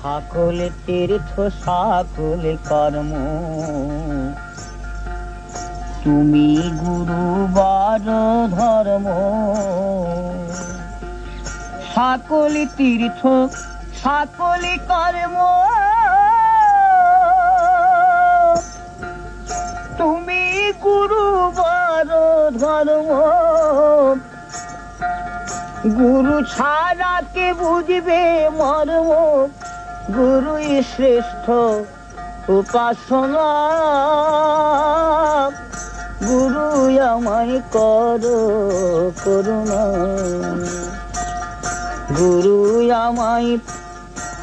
সকলে তীর্থ সকলে কর্ম, তুমি গুরু বড় ধর্ম। সকলে তীর্থ সকলে কর্ম, তুমি গুরু বড় ধর্ম। গুরু ছাড়া কে বুঝবে মর্ম, গুরুই শ্রেষ্ঠ উপাসনা। গুরু আমায় করো করুণা, গুরু আমায়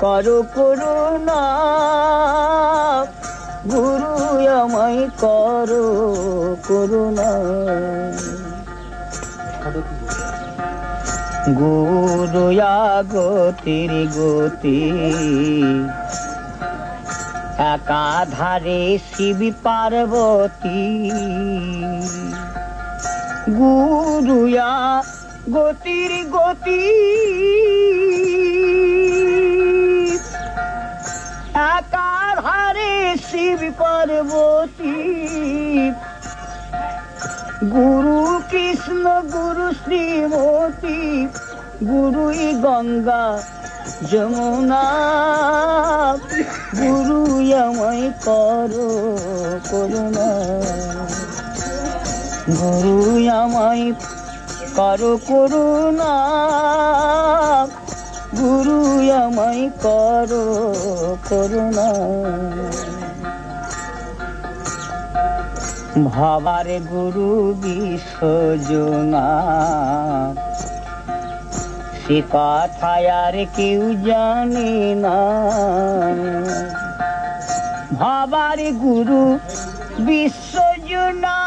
করো করুণা, গুরু আমায় করো করুণা। গুরু গতির গতি, একাধারে শিব পার্বতী। গুরু গতির গতি, একাধারে শিব পার্বতী। গুরু কৃষ্ণ গুরু শ্রীমতী, গুরুই গঙ্গা যমুনা। গুরু আমায় করো করুণা, গুরু আমায় করো করুণা, গুরু আমায় করো করুণা। ভাবার গুরু বিশ্বজনা, সে কথা আর কেউ জানে না। ভাবার গুরু বিশ্বজনা,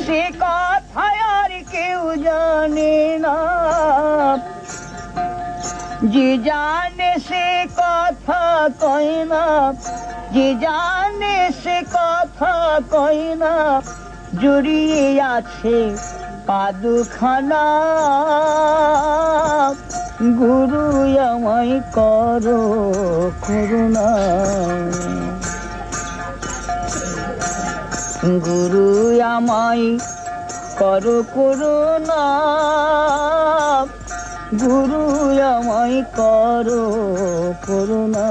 সে কথা আর কেউ জানে না। যে জানে সে কথা কয় না, যে জানে সে কথা কয় না। জড়িয়ে আছে পাদুখানা, গুরু আমায় করো করুণা, গুরু আমায় করো করুণা, গুরু আমায় করো করুণা।